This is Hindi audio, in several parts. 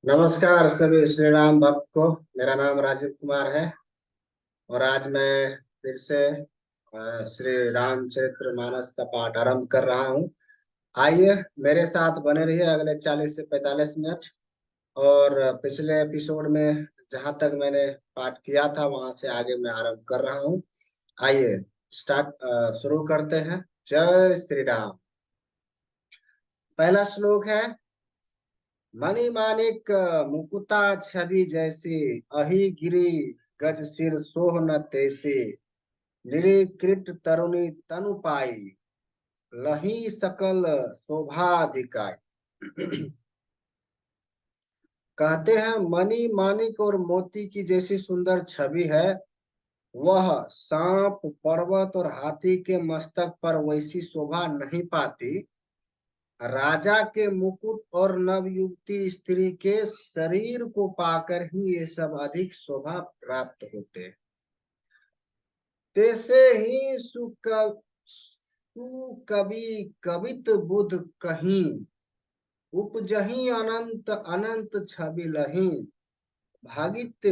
नमस्कार सभी श्री राम भक्त को। मेरा नाम राजीव कुमार है और आज मैं फिर से श्री रामचरित्र मानस का पाठ आरंभ कर रहा हूँ। आइए मेरे साथ बने रहिए अगले 40 से 45 मिनट। और पिछले एपिसोड में जहाँ तक मैंने पाठ किया था वहां से आगे मैं आरंभ कर रहा हूँ। आइए शुरू करते हैं। जय श्री राम। पहला श्लोक है। मणि मानिक मुकुता छवि जैसी, अहि गिरी गज सिर सोह न तैसी, निरीकृत तरुणी तनु पाई, लही सकल शोभाधिकाई। कहते हैं मणि मानिक और मोती की जैसी सुंदर छवि है। वह सांप पर्वत और हाथी के मस्तक पर वैसी शोभा नहीं पाती। राजा के मुकुट और नवयुवती स्त्री के शरीर को पाकर ही ये सब अधिक शोभा प्राप्त होते हैं। तैसे ही सुकवि कवित बुध कहीं, उपजही अनंत अनंत छवि लही, भागित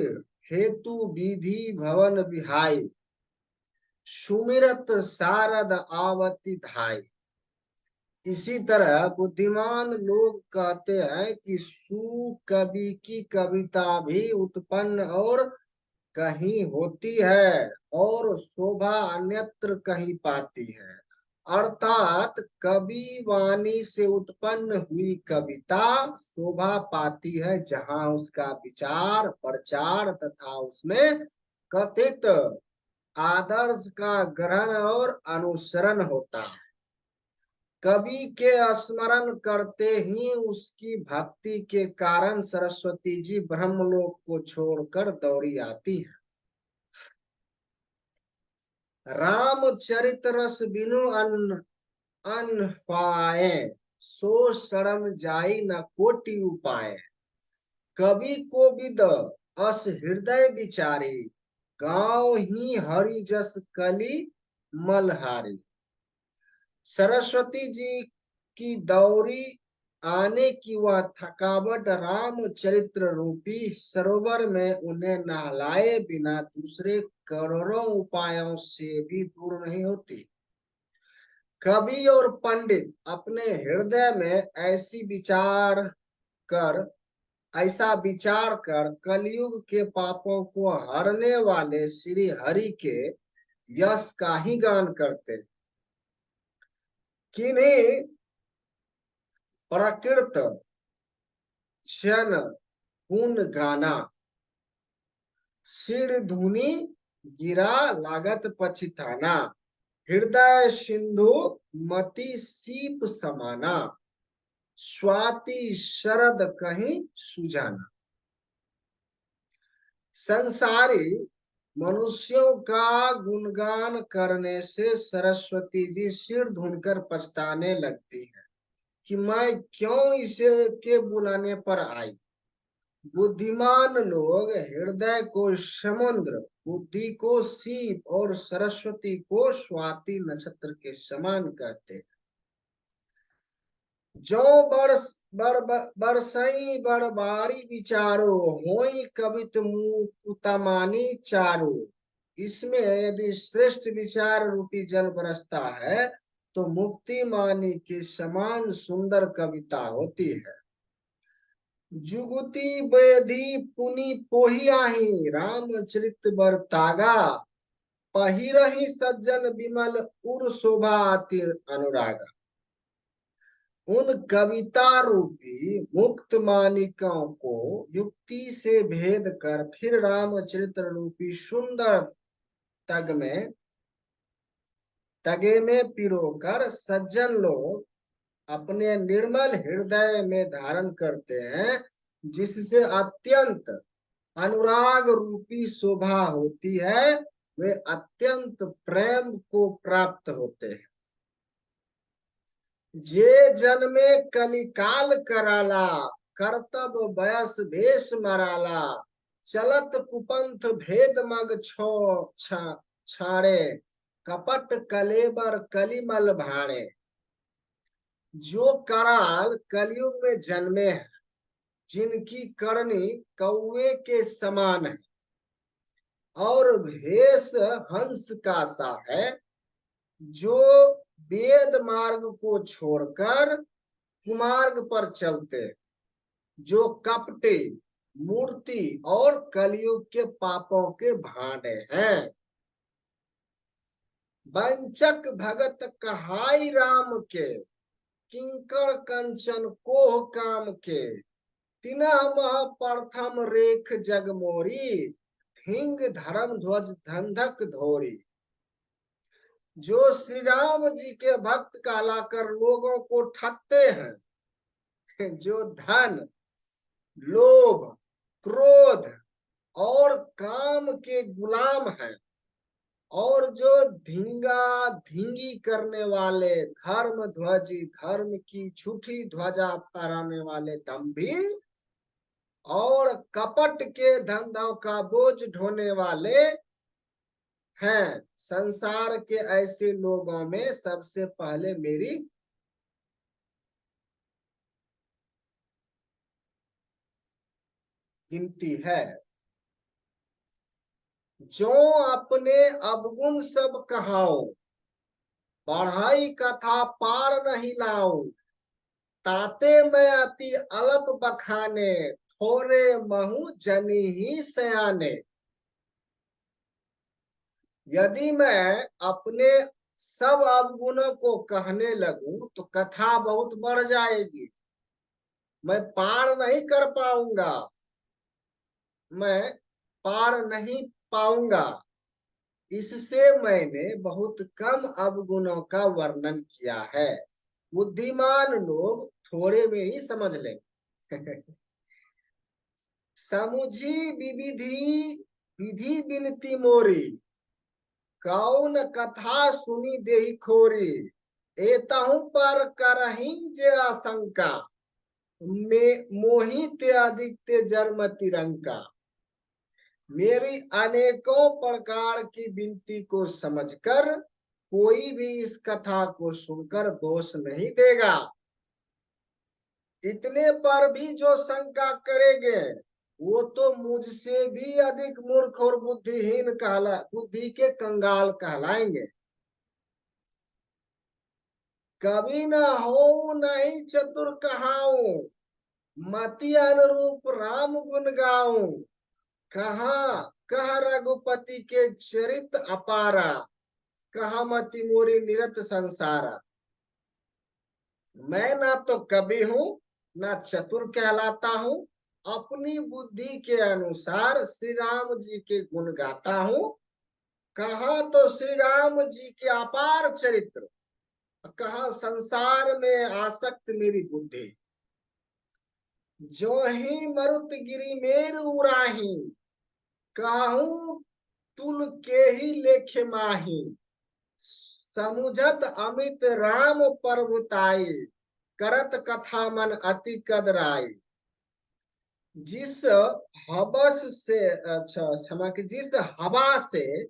हेतु विधि भवन बिहाई, सुमिरत सारद आवती धाई। इसी तरह बुद्धिमान लोग कहते हैं कि सुकवि की कविता भी उत्पन्न और कहीं होती है और शोभा अन्यत्र कहीं पाती है। अर्थात कवि वाणी से उत्पन्न हुई कविता शोभा पाती है जहां उसका विचार प्रचार तथा उसमें कथित आदर्श का ग्रहण और अनुसरण होता है। कवि के स्मरण करते ही उसकी भक्ति के कारण सरस्वती जी ब्रह्मलोक को छोड़कर दौड़ी आती है। रामचरित रस बिनु अन पाए, सो शरण जाई न कोटि उपाय, कवि को विद अस हृदय विचारी, गाँव ही हरि जस कली मलहारी। सरस्वती जी की दौरी आने की वह थकावट रामचरित्र रूपी सरोवर में उन्हें नहलाए बिना दूसरे करोड़ों उपायों से भी दूर नहीं होती। कवि और पंडित अपने हृदय में कर ऐसा विचार कर कलयुग के पापों को हरने वाले श्री हरि के यश का ही गान करते। किन्हीं प्रकृत क्षण गुण गाना, सिर धुनी गिरा लागत पछिताना, हृदय सिंधु मति सीप समाना, स्वाति शरद कहीं सुजाना। संसारी मनुष्यों का गुणगान करने से सरस्वती जी सिर धुनकर पछताने लगती है कि मैं क्यों इसे के बुलाने पर आई। बुद्धिमान लोग हृदय को समुद्र, बुद्धि को सीप और सरस्वती को स्वाति नक्षत्र के समान कहते हैं। जो बरसई बड़बारी विचारो, होई कवित मुकुतमानी चारो। इसमें यदि श्रेष्ठ विचार रूपी जल बरसता है तो मुक्ति मानी के समान सुंदर कविता होती है। जुगुती बेदी पुनि पोहियाही, रामचरित बर तागा, पहिरही सज्जन विमल उर शोभा अति अनुरागा। उन कविता रूपी मुक्त मानिकों को युक्ति से भेद कर फिर रामचरित्र रूपी सुंदर तगे में पिरोकर सज्जन लोग अपने निर्मल हृदय में धारण करते हैं, जिससे अत्यंत अनुराग रूपी शोभा होती है। वे अत्यंत प्रेम को प्राप्त होते हैं। जे जन्मे कलिकाल कराला, कर्तव्य बयस भेष मराला, चलत कुपंथ भेद मग छाड़े, कपट कलेबर कलिमल भाड़े। जो कराल कलयुग में जन्मे हैं, जिनकी करनी कौवे के समान है और भेष हंस का सा है, जो वेद मार्ग को छोड़कर कुमार्ग पर चलते, जो कपटी, मूर्ति और कलयुग के पापों के भांडे हैं। वंचक भगत कहाई राम के, किंकर कंचन कोह काम के, तिनह मह प्रथम रेख जगमोरी, हिंग धर्म ध्वज धंधक धोरी। जो श्री राम जी के भक्त कहलाकर लोगों को ठगते हैं, जो धन, लोभ, क्रोध और काम के गुलाम हैं, और जो धींगा धींगी करने वाले, धर्म ध्वजी, धर्म की झूठी ध्वजा फहराने वाले दंभी और कपट के धंधों का बोझ ढोने वाले हैं, संसार के ऐसे लोगों में सबसे पहले मेरी गिनती है। जो अपने अवगुण सब कहाओ, बढ़ाई कथा पार नहीं लाऊं, ताते मैं अति अल्प बखाने, थोरे महु जनी ही सयाने। यदि मैं अपने सब अवगुणों को कहने लगूं तो कथा बहुत बढ़ जाएगी, मैं पार नहीं कर पाऊंगा, मैं पार नहीं पाऊंगा। इससे मैंने बहुत कम अवगुणों का वर्णन किया है। बुद्धिमान लोग थोड़े में ही समझ लें। समुझी विविधि विधि बिनती मोरी, कौन कथा सुनी देहि खोरी, एतहु पर करही जे आशंका, में मोहित आदित्य जन्म तिरंका। मेरी अनेकों प्रकार की विनती को समझकर कोई भी इस कथा को सुनकर दोष नहीं देगा। इतने पर भी जो शंका करेंगे वो तो मुझसे भी अधिक मूर्ख और बुद्धिहीन बुद्धि के कंगाल कहलाएंगे। कभी न हो नहीं चतुर कहाऊं, मति अनुरूप राम गुण गाऊं, कहा कह रघुपति के चरित अपारा, कहा मति मोरी निरत संसारा। मैं ना तो कवि हूं ना चतुर कहलाता हूं, अपनी बुद्धि के अनुसार श्री राम जी के गुण गाता हूं। कहा तो श्री राम जी के अपार चरित्र, कहा संसार में आसक्त मेरी बुद्धि। जो ही मरुत गिरी मेर उराही, कहूं तुल के ही लेखे माही, समुझत अमित राम प्रभुताई, करत कथा मन अति कदराई। जिस हबस से, अच्छा क्षमा की, जिस हवा से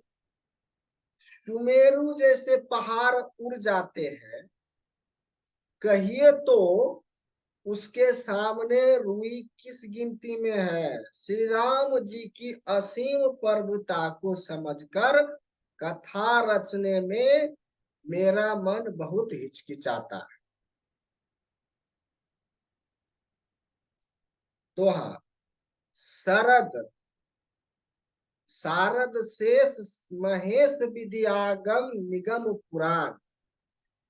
सुमेरु जैसे पहाड़ उड़ जाते हैं, कहिए तो उसके सामने रुई किस गिनती में है। श्री राम जी की असीम प्रभुता को समझकर कथा रचने में मेरा मन बहुत हिचकिचाता है। दोहा, शरद शारद शेष महेश विद्यागम निगम पुराण,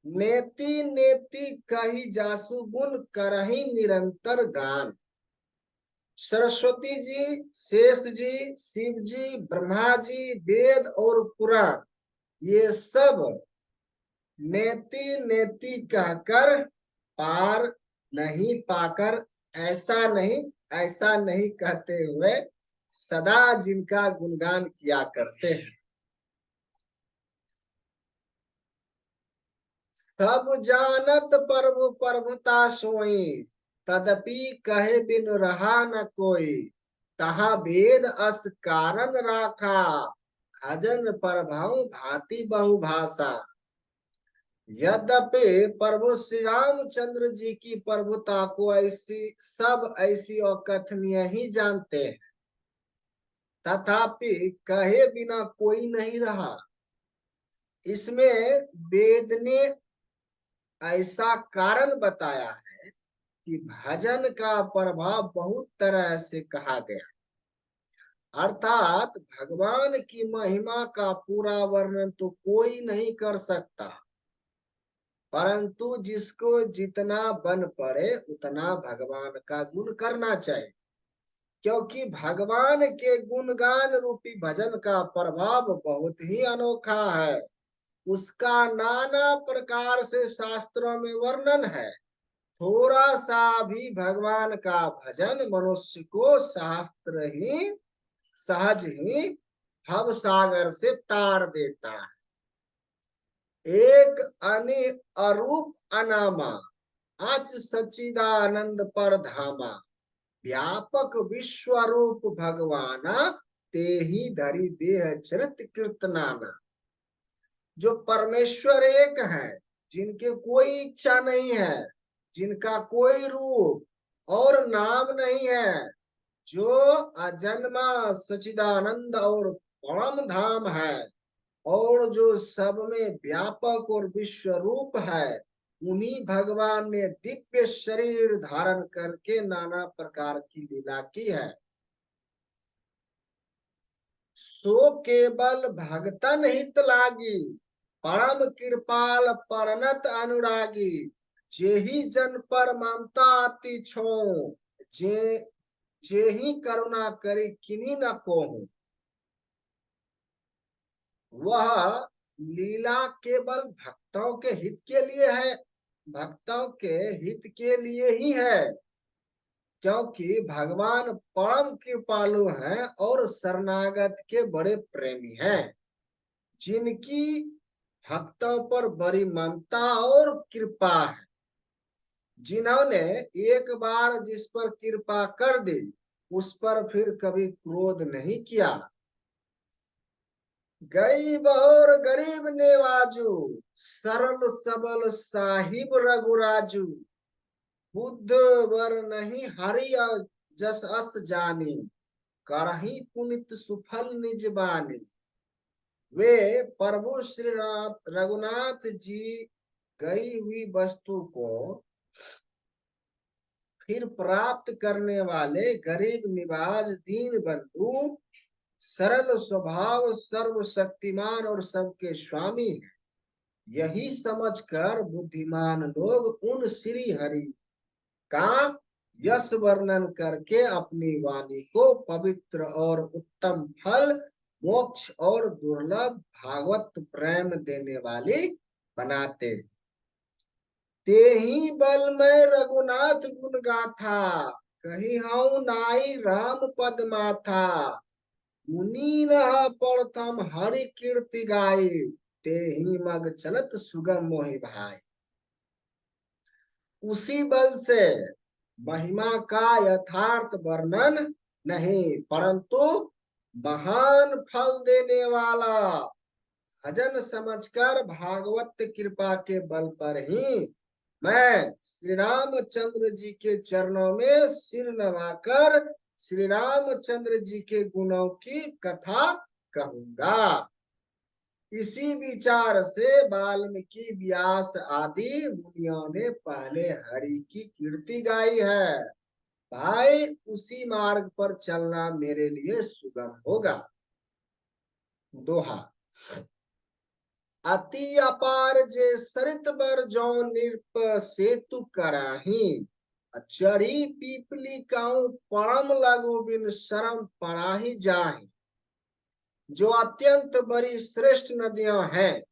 नेति नेति कही जासु गुण करही निरंतर गान। सरस्वती जी, शेष जी, शिव जी, ब्रह्मा जी, वेद और पुराण, ये सब नेति नेति कहकर पार नहीं पाकर, ऐसा नहीं कहते हुए सदा जिनका गुणगान किया करते हैं। सब जानत प्रभु प्रभुता सोई, तदपि कहे बिन रहा न कोई, तहा वेद अस कारण राखा, भजन प्रभु भांति बहुभाषा। यद्यपि प्रभु श्री रामचंद्र जी की प्रभुता को ऐसी अकथनीय ही जानते हैं, तथापि कहे बिना कोई नहीं रहा। इसमें वेद ने ऐसा कारण बताया है कि भजन का प्रभाव बहुत तरह से कहा गया, अर्थात भगवान की महिमा का पूरा वर्णन तो कोई नहीं कर सकता, परंतु जिसको जितना बन पड़े उतना भगवान का गुण करना चाहिए, क्योंकि भगवान के गुणगान रूपी भजन का प्रभाव बहुत ही अनोखा है। उसका नाना प्रकार से शास्त्रों में वर्णन है। थोड़ा सा भी भगवान का भजन मनुष्य को सहज ही भव सागर से तार देता है। एक अरूप अनामा अच सच्चिदानंद पर धामा, व्यापक विश्वरूप भगवाना ते ही धरी देह चरित कीर्तनाना। जो परमेश्वर एक है, जिनके कोई इच्छा नहीं है, जिनका कोई रूप और नाम नहीं है, जो अजन्मा सचिदानंद और परम धाम है, और जो सब में व्यापक और विश्व रूप है, उन्हीं भगवान ने दिव्य शरीर धारण करके नाना प्रकार की लीला की है। सो केवल भगतन हित लागी, परम कृपाल परनत अनुरागी, जेहि जन पर ममता अति छो, जे जेहि करुणा करी किन्हीं न कोहूं। वह लीला केवल भक्तों के हित के लिए है, भक्तों के हित के लिए ही है, क्योंकि भगवान परम कृपालु हैं और शरणागत के बड़े प्रेमी हैं, जिनकी भक्तों पर बड़ी ममता और कृपा है, जिन्होंने एक बार जिस पर कृपा कर दी उस पर फिर कभी क्रोध नहीं किया। गरीब और गरीब नेवाजू, सरल सबल साहिब रघुराजू, बुद्ध वर नहीं हरि जस अस जानी, करही पुनित सुफल निज बानी। वे प्रभु श्री रघुनाथ जी गई हुई वस्तु को फिर प्राप्त करने वाले गरीब निवाज दीन बंधु, सरल स्वभाव सर्वशक्तिमान और सबके स्वामी है, यही समझकर बुद्धिमान लोग उन श्री हरि का यश वर्णन करके अपनी वाणी को पवित्र और उत्तम फल, मोक्ष और दुर्लभ भागवत प्रेम देने वाली बनाते। ते ही बल में रघुनाथ गुण गाथा, कही हूं नाई राम पद माथा, मुनि प्रथम हरि कीर्ति गाय, ते ही मग चलत सुगम मोहि भाई। उसी बल से महिमा का यथार्थ वर्णन नहीं, परंतु महान फल देने वाला भजन समझकर भागवत कृपा के बल पर ही मैं श्री रामचंद्र जी के चरणों में सिर नवाकर श्री रामचंद्र जी के गुणों की कथा कहूंगा। इसी विचार से वाल्मीकि व्यास आदि मुनियों ने पहले हरि की कीर्ति गाई है। भाई उसी मार्ग पर चलना मेरे लिए सुगम होगा। दोहा। अति अपार जे सरित बर जो निरप सेतु कराही, चढ़ी पीपली काऊ परम लगु बिन शरम पराही जाही। जो अत्यंत बड़ी श्रेष्ठ नदियां हैं,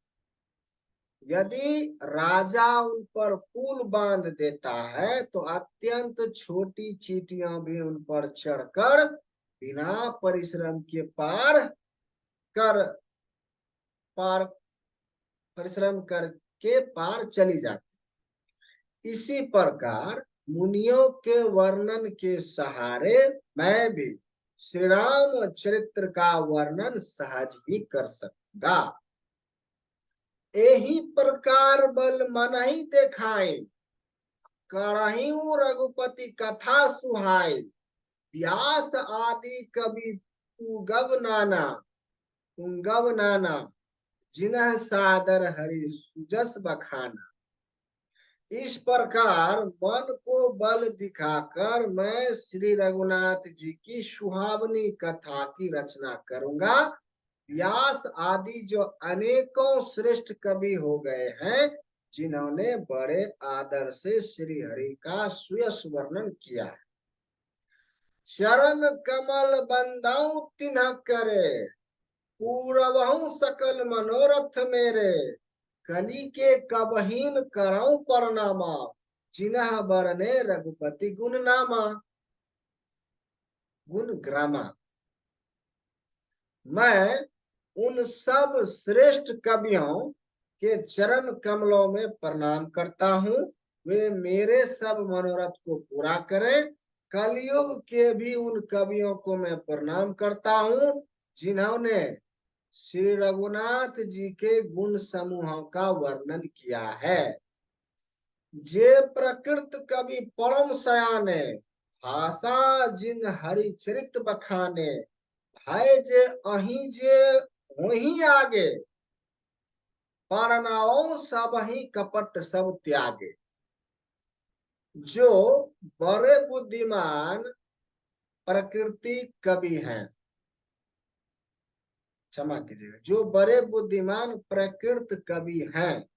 यदि राजा उन पर पुल बांध देता है तो अत्यंत छोटी चींटियां भी उन पर चढ़कर बिना परिश्रम के कर पार परिश्रम करके पार चली जाती। इसी प्रकार मुनियों के वर्णन के सहारे मैं भी श्री राम चरित्र का वर्णन सहज ही कर सकूंगा। एही प्रकार बल मन ही देखाए, करहिं रघुपति कथा सुहाय। व्यास आदि कवि पुंगव नाना, जिन्ह सादर हरि सुजस बखाना। इस प्रकार मन को बल दिखाकर मैं श्री रघुनाथ जी की सुहावनी कथा की रचना करूंगा। व्यास आदि जो अनेकों श्रेष्ठ कवि हो गए हैं, जिन्होंने बड़े आदर से श्री हरि का सुयश वर्णन किया है। चरण कमल बंदाऊं तिन्ह करे, पूरबहु सकल मनोरथ मेरे। कली के कबहीन करऊं परनामा, जिन्ह बरने रघुपति गुण नामा। गुण ग्रामा। मैं उन सब श्रेष्ठ कवियों के चरण कमलों में प्रणाम करता हूँ। वे मेरे सब मनोरथ को पूरा करें। कलयुग के भी उन कवियों को मैं प्रणाम करता हूँ, जिन्होंने श्री रघुनाथ जी के गुण समूहों का वर्णन किया है। जे प्रकृत कवि परम सयाने, भाषा जिन हरि चरित बखाने। है जे अहीं जे वहीं आगे, परनाओ सब ही कपट सब त्यागे। जो बड़े बुद्धिमान प्रकृति कवि हैं, क्षमा कीजिएगा, जो बड़े बुद्धिमान प्रकृत कवि हैं,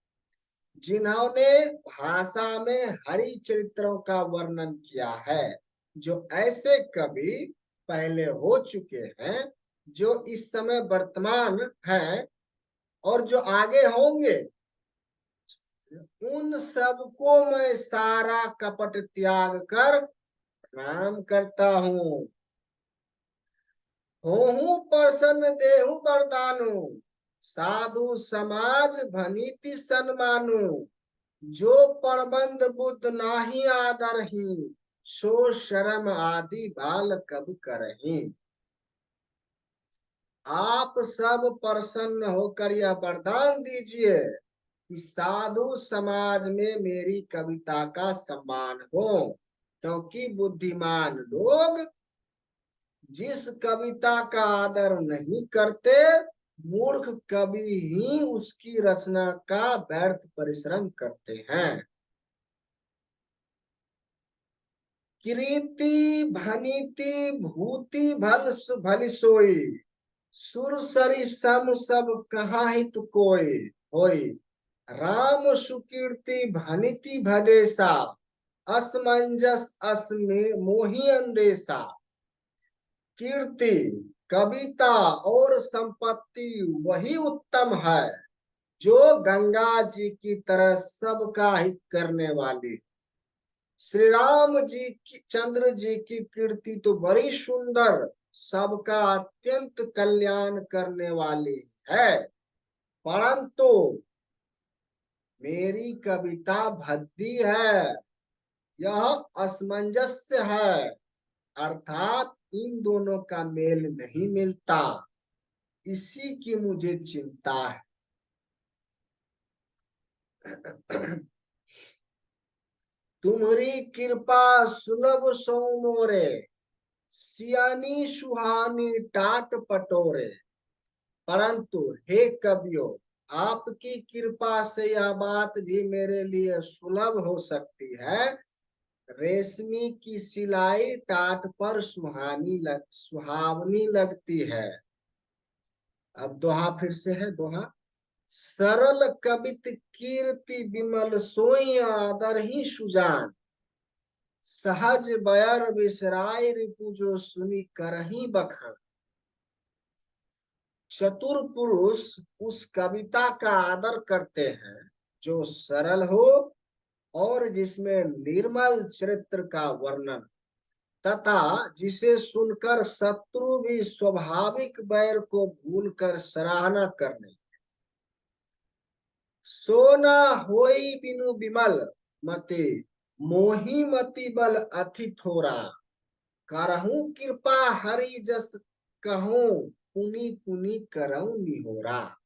जिन्होंने भाषा में हरि चरित्रों का वर्णन किया है। जो ऐसे कवि पहले हो चुके हैं, जो इस समय वर्तमान हैं और जो आगे होंगे, उन सबको मैं सारा कपट त्याग कर प्रणाम करता हूँ। होहू प्रसन्न देहु वरदानु, साधु समाज भनीति सन्मानु। जो परबंध बुद्ध नाही आदरही, सो शर्म आदि बाल कब करही। आप सब प्रसन्न होकर यह वरदान दीजिए कि साधु समाज में मेरी कविता का सम्मान हो, क्योंकि बुद्धिमान लोग जिस कविता का आदर नहीं करते, मूर्ख कवि ही उसकी रचना का व्यर्थ परिश्रम करते हैं। कीर्ति भनीति भूति भल सोई, सुर सरी सम सब कहा हित कोई होई। राम सुकीर्ति भनिति भदेसा, असमंजस अस्मि मोहि अंदेशा। कीर्ति, कविता और संपत्ति वही उत्तम है, जो गंगा जी की तरह सबका हित करने वाली। श्री राम जी की चंद्र जी की कीर्ति तो बड़ी सुंदर, सबका अत्यंत कल्याण करने वाली है, परंतु मेरी कविता भद्दी है, यह असमंजस्य है, अर्थात इन दोनों का मेल नहीं मिलता, इसी की मुझे चिंता है। तुम्हारी कृपा सुलभ सो मोरे, सियानी सुहानी टाट पटोरे। परंतु हे कवियों, आपकी कृपा से यह बात भी मेरे लिए सुलभ हो सकती है। रेशमी की सिलाई टाट पर सुहावनी लगती है। अब दोहा फिर से है, दोहा। सरल कवित कीर्ति विमल सोई आदर ही सुजान, सहज बयर बिसराय रिपु जो सुनी करही बखान। चतुर पुरुष उस कविता का आदर करते हैं जो सरल हो और जिसमें निर्मल चरित्र का वर्णन, तथा जिसे सुनकर शत्रु भी स्वाभाविक बैर को भूलकर सराहना करने। सोना होई बिनु बिमल मते, मोही मति बल अति थोरा। करहूं कृपा हरि जस कहूं, पुनि पुनि करऊं निहोरा।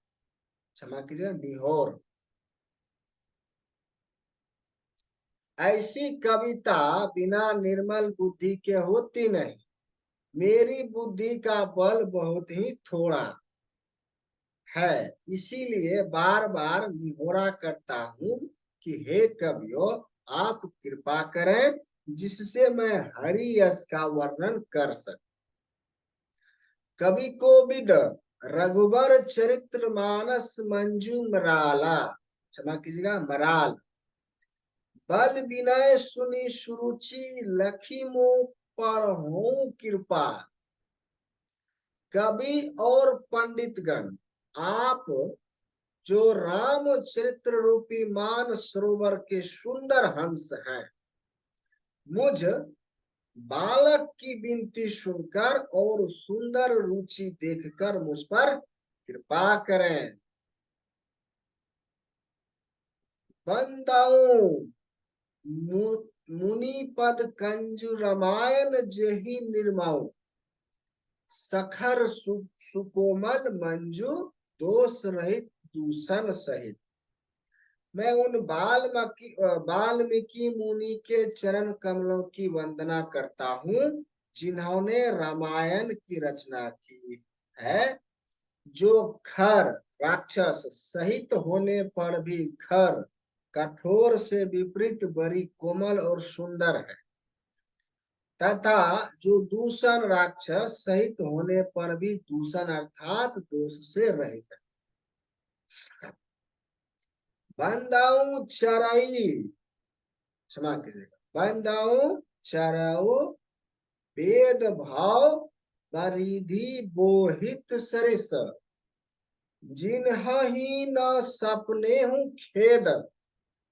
क्षमा कीजिएगा, निहोर। ऐसी कविता बिना निर्मल बुद्धि के होती नहीं। मेरी बुद्धि का बल बहुत ही थोड़ा है, इसीलिए बार बार निहोरा करता हूँ कि हे कवियों, आप कृपा करें जिससे मैं हरि यश का वर्णन कर सकूं। कवि कोविद रघुबर चरित्र मानस मंजू मराला, क्षमा कीजिएगा, मराल। बल विनय सुनी सुरुचि लखी मो पर हूँ कृपा। कवि और पंडितगण, आप जो रामचरित्र रूपी मान सरोवर के सुंदर हंस हैं, मुझ बालक की विनती सुनकर और सुंदर रुचि देखकर मुझ पर कृपा करें। बंदाऊं मुनि पद कंजु रामायण जेहि निर्माऊ। सखर सुकोमल मंजू दोष रहित दूषण सहित। मैं उन वाल्मीकि मुनि के चरण कमलों की वंदना करता हूँ जिन्होंने रामायण की रचना की है, जो खर राक्षस सहित होने पर भी खर कठोर से विपरीत बड़ी कोमल और सुंदर है, तथा जो दूषण राक्षस सहित होने पर भी दूषण अर्थात दोष से रहित है। बंदाऊ चराई, क्षमा कीजिएगा, बंदाऊ चराऊ वेद भाव परिधि बोहित सरिस। जिन्हि न सपने हूँ खेद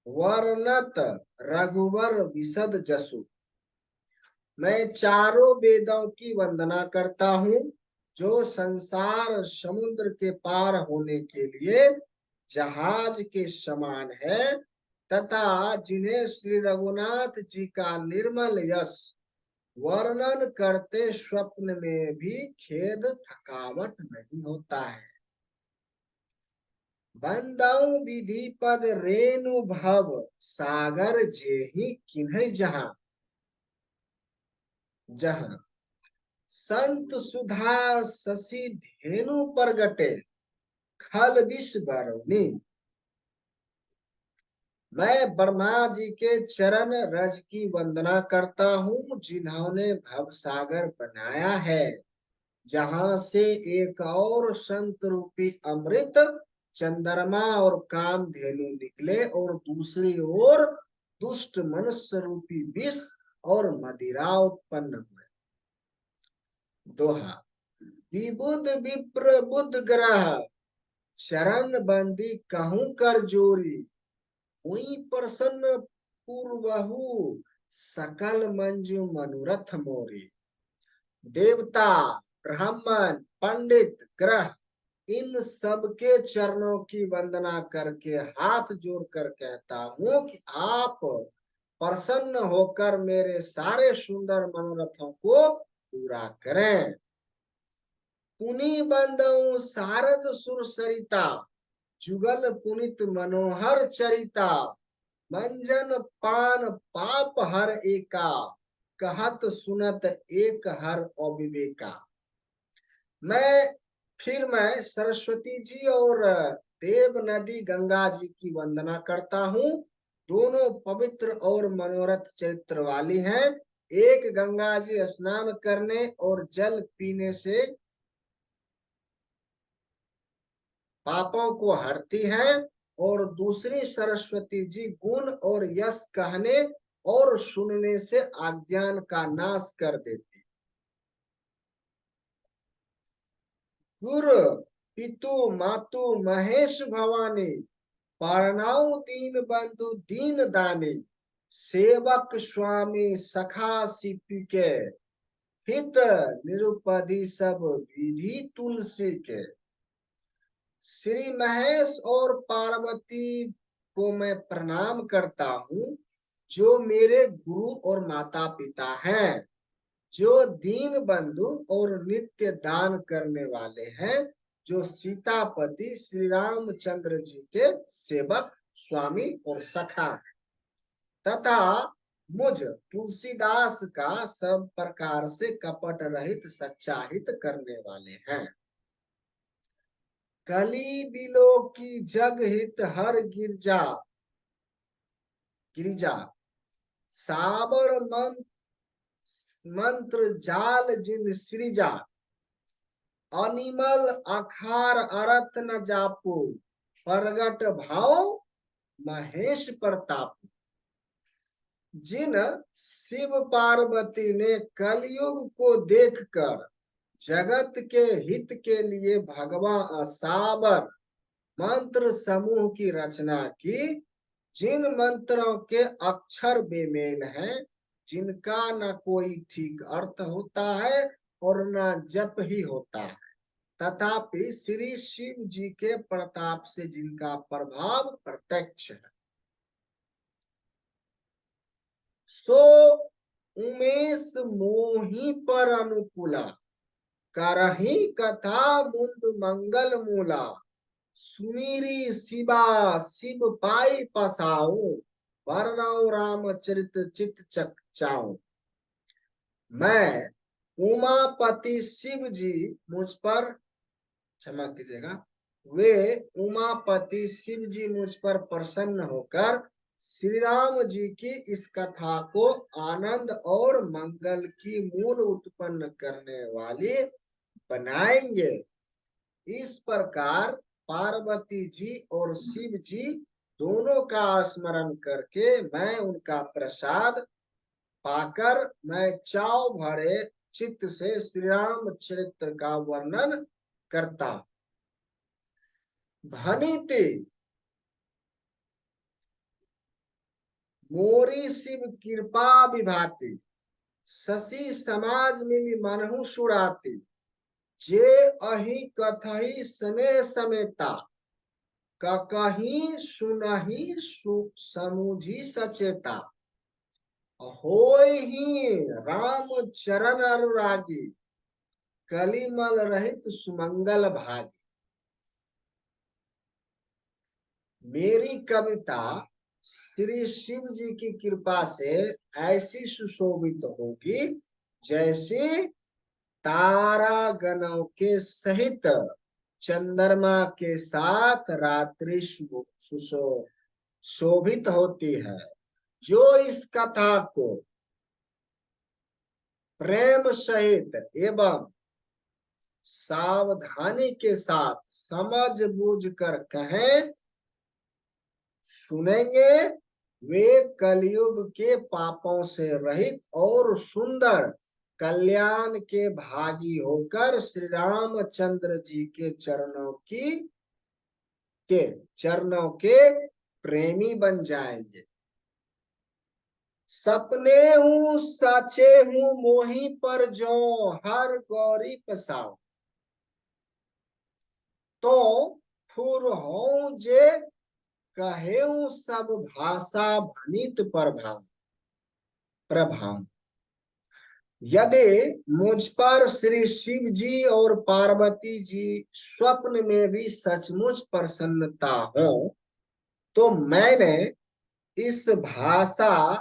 वर्णत रघुवर विशद जसु। मैं चारों वेदों की वंदना करता हूँ जो संसार समुद्र के पार होने के लिए जहाज के समान है, तथा जिन्हें श्री रघुनाथ जी का निर्मल यश वर्णन करते स्वप्न में भी खेद थकावट नहीं होता है। बंदाऊ विधि पद रेणु भव सागर जेहि किन्ह जहां। जहां संत सुधा शशि धेनु प्रगटे खल विष बरौनी। मैं ब्रह्मा जी के चरण रज की वंदना करता हूँ जिन्होंने भव सागर बनाया है, जहां से एक और संत रूपी अमृत चंद्रमा और कामधेनु निकले और दूसरी ओर दुष्ट मनुष्य रूपी विष और मदिरा उत्पन्न हुए। दोहा। विबुध विप्र बुध ग्रह चरण बंदी कहूं कर जोरी। हुई प्रसन्न पूर्वहु सकल मंजू मनोरथ मोरी। देवता, ब्राह्मण, पंडित, ग्रह, इन सब के चरणों की वंदना करके हाथ जोड़कर कहता हूँ कि आप प्रसन्न होकर मेरे सारे सुंदर मनोरथों को पूरा करें। पुनि बंदऊ शारद सुर सरिता जुगल पुनित मनोहर चरिता। मंजन पान पाप हर एका कहत सुनत एक हर अविवेका। मैं सरस्वती जी और देव नदी गंगा जी की वंदना करता हूँ। दोनों पवित्र और मनोरथ चरित्र वाली हैं। एक गंगा जी स्नान करने और जल पीने से पापों को हरती है, और दूसरी सरस्वती जी गुण और यश कहने और सुनने से अज्ञान का नाश कर देती। गुरु पितु मातु महेश भवानी पारनाऊ दीन बंधु दीन दानी। सेवक स्वामी सखा सिपि के हित निरुपधि सब विधि तुलसी के। श्री महेश और पार्वती को मैं प्रणाम करता हूँ जो मेरे गुरु और माता पिता हैं, जो दीन बंधु और नित्य दान करने वाले हैं, जो सीतापति श्री रामचंद्र जी के सेवक, स्वामी और सखा है, तथा मुझ तुलसीदास का सब प्रकार से कपट रहित सच्चा हित करने वाले हैं। कली बिलो की जग हित हर गिरजा गिरिजा, साबर मंत्र जाल जिन सृजा, अनिमल अखार अरथ न जापो, प्रगट भाव महेश प्रताप। जिन शिव पार्वती ने कलयुग को देखकर जगत के हित के लिए भगवान साबर मंत्र समूह की रचना की, जिन मंत्रों के अक्षर बेमेल हैं, जिनका न कोई ठीक अर्थ होता है और न जप ही होता है, तथापि श्री शिव जी के प्रताप से जिनका प्रभाव प्रत्यक्ष है, सो उमेश मोही पर अनुकूला, करही कथा मुंद मंगल मूला, सुमीरी शिवा शिव पाई पसाऊ, वरनाऊ रामचरित चित चकचाऊ। मैं उमापति शिव जी मुझ पर, क्षमा कीजिएगा, वे उमापति शिव जी मुझ पर प्रसन्न होकर श्री राम जी की इस कथा को आनंद और मंगल की मूल उत्पन्न करने वाली बनाएंगे। इस प्रकार पार्वती जी और शिव जी दोनों का स्मरण करके मैं उनका प्रसाद पाकर मैं चाव भरे चित्त से श्री राम चरित्र का वर्णन करता। भनीति मोरी शिव कृपा विभाति, शशि समाज मिली मनहु सुराती, जे अहि कथहि सने समेता, ककहि सुनहि समुझी सचेता, होय ही राम चरण अनुरागी, कलिमल रहित सुमंगल भागी। मेरी कविता श्री शिव जी की कृपा से ऐसी सुशोभित होगी जैसे तारा गणों के सहित चंद्रमा के साथ रात्रि शोभित होती है। जो इस कथा को प्रेम सहित एवं सावधानी के साथ समझ बूझ कर कहें, सुनेंगे, वे कलयुग के पापों से रहित और सुंदर कल्याण के भागी होकर श्री रामचंद्र जी के चरणों के प्रेमी बन जाएंगे। सपने हूँ साचे हूँ मोही पर जो हर गौरी पसाओ, तो फुर हो जे कहे सब भाषा भनित प्रभाव। यदि मुझ पर श्री शिव जी और पार्वती जी स्वप्न में भी सचमुच प्रसन्नता हो, तो मैंने इस भाषा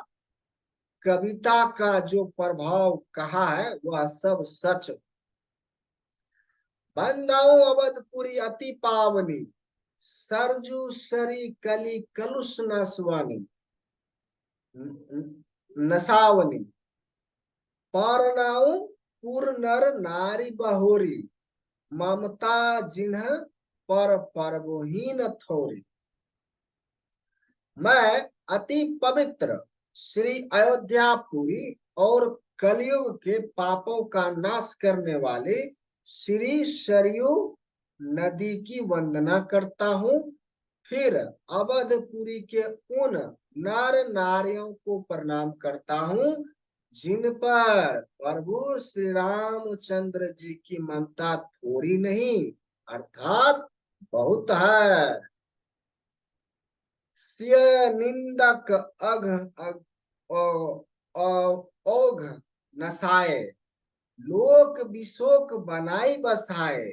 कविता का जो प्रभाव कहा है वह सब सच। बंदाऊ अवधपुरी अति पावनी, सरजू सरी कली कलुष नसावनी, पारनाऊ पुर नर नारी बहोरी, ममता जिन्ह पर परवहीन थोरी। मैं अति पवित्र श्री अयोध्यापुरी और कलयुग के पापों का नाश करने वाले श्री सरयू नदी की वंदना करता हूँ। फिर अवधपुरी के उन नर नारियों को प्रणाम करता हूँ जिन पर प्रभु श्री रामचंद्र जी की ममता थोड़ी नहीं अर्थात बहुत है। सिय निंदक अघ ओघ नसाए, लोक विशोक बनाई बसाए,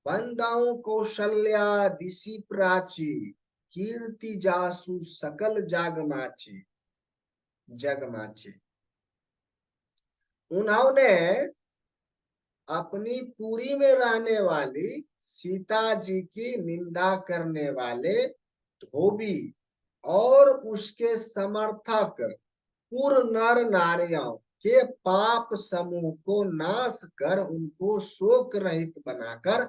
बंदाऊं कौशल्या दिशि प्राची, कीर्ति जासु सकल जागमाची जगमाची। उन्होंने अपनी पुरी में रहने वाली सीता जी की निंदा करने वाले धोबी और उसके समर्थक पूर्व नर नारियों के पाप समूह को नाश कर उनको शोक रहित बनाकर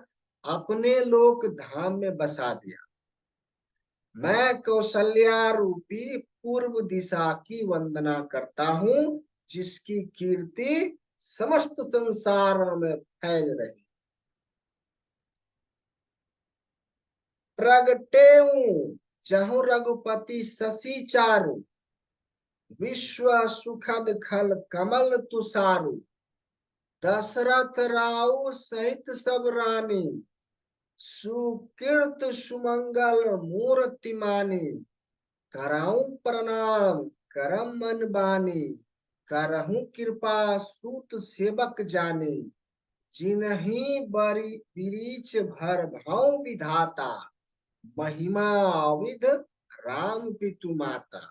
अपने लोक धाम में बसा दिया। मैं कौशल्या रूपी पूर्व दिशा की वंदना करता हूँ, जिसकी कीर्ति समस्त संसारों में फैल रही। प्रगटे जहु रघुपति शशि चारु, विश्व सुखद खल कमल तुषारु। दशरथ राउ सहित सब रानी, सुकीर्त सुमंगल मूर्तिमानी। कराऊं प्रणाम करम मन बानी, करहूं कृपा सूत सेवक जाने। जिन्हीं बिरीच भर भाव विधाता, महिमा विध राम पितु माता।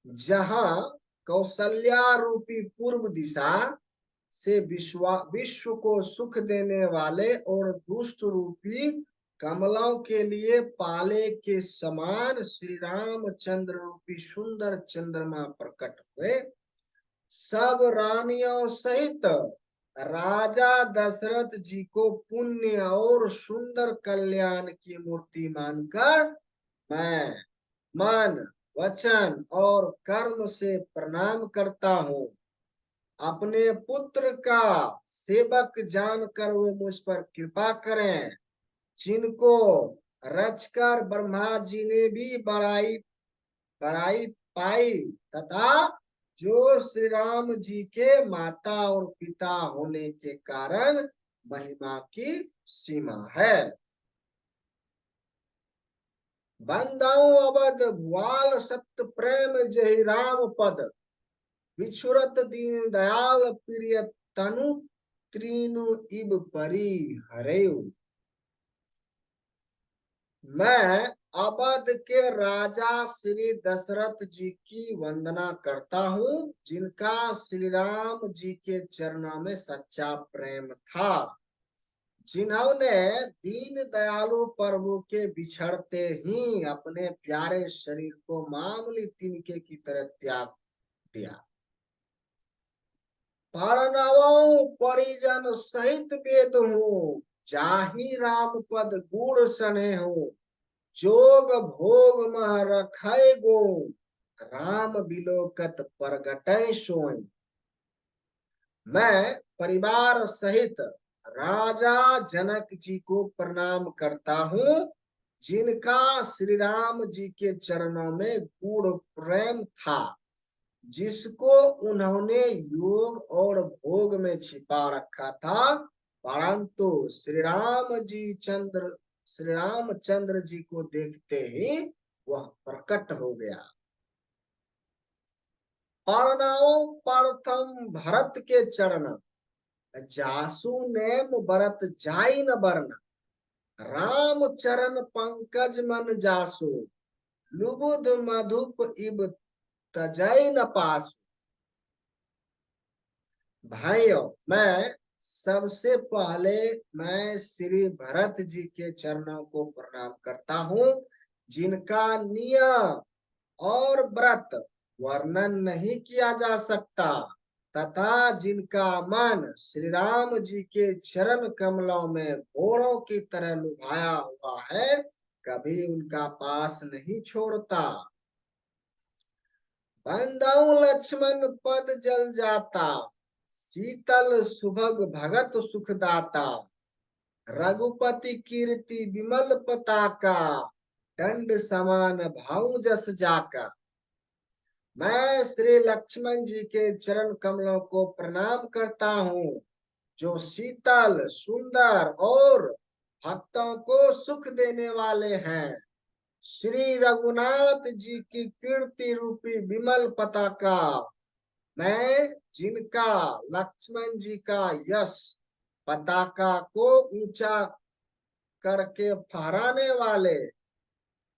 जहां कौशल्या रूपी पूर्व दिशा से विश्व को सुख देने वाले और दुष्ट रूपी कमलों के लिए पाले के समान श्री रामचंद्र रूपी सुंदर चंद्रमा प्रकट हुए, सब रानियों सहित राजा दशरथ जी को पुण्य और सुंदर कल्याण की मूर्ति मानकर मैं मन वचन और कर्म से प्रणाम करता हूँ। अपने पुत्र का सेवक जानकर वे मुझ पर कृपा करें, जिनको रचकर ब्रह्मा जी ने भी बड़ाई बड़ाई पाई, तथा जो श्री राम जी के माता और पिता होने के कारण महिमा की सीमा है। बंदाऊं अवध भुआल सत्य प्रेम जहि राम पद, बिछुरत दीन दयाल प्रिय तनु त्रीनु इब परी हरेऊ। मैं अवध के राजा श्री दशरथ जी की वंदना करता हूँ, जिनका श्री राम जी के चरणों में सच्चा प्रेम था, जिन्होंने दीन दयालु प्रभु के बिछड़ते ही अपने प्यारे शरीर को मामूली तिनके की तरह त्याग दिया। परिजन सहित वेद हूँ, जाहि राम पद गुण सने हूँ। जोग भोग मह रखै गो, राम बिलोकत प्रगटै सोई। मैं परिवार सहित राजा जनक जी को प्रणाम करता हूँ, जिनका श्री राम जी के चरणों में गूढ़ प्रेम था, जिसको उन्होंने योग और भोग में छिपा रखा था, परंतु श्री रामचंद्र जी को देखते ही वह प्रकट हो गया। प्रथम भरत के चरण, जासु नेम बरत जाई न बरन। राम चरण पंकज मन जासु, लुबुध मधुप इब तजय न पासु। भाइयों, मैं सबसे पहले मैं श्री भरत जी के चरणों को प्रणाम करता हूँ, जिनका नियम और व्रत वर्णन नहीं किया जा सकता, तथा जिनका मन श्री राम जी के चरण कमलों में घोड़ों की तरह लुभाया हुआ है, कभी उनका पास नहीं छोड़ता। बंदाऊ लक्ष्मण पद जल जाता, शीतल सुभग भगत सुखदाता। रघुपति कीर्ति विमल पताका, दंड समान भाऊ जस जाका। मैं श्री लक्ष्मण जी के चरण कमलों को प्रणाम करता हूँ, जो शीतल सुंदर और भक्तों को सुख देने वाले हैं। श्री रघुनाथ जी की कीर्ति रूपी विमल पताका, मैं जिनका लक्ष्मण जी का यश पताका को ऊंचा करके फहराने वाले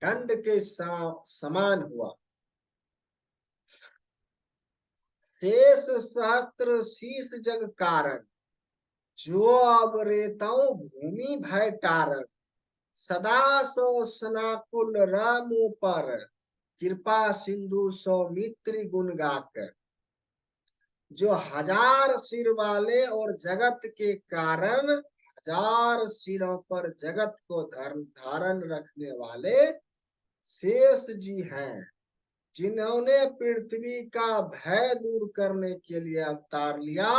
दंड के समान हुआ। शेष सहस्त्र शीस जग कारण, जो अब रेताओ भूमि भय टारण, सदा सो सनाकुल रामों पर, कृपा सिंधु सौमित्री गुण गाकर। जो हजार सिर वाले और जगत के कारण, हजार सिरों पर जगत को धारण रखने वाले शेष जी हैं, जिन्होंने पृथ्वी का भय दूर करने के लिए अवतार लिया,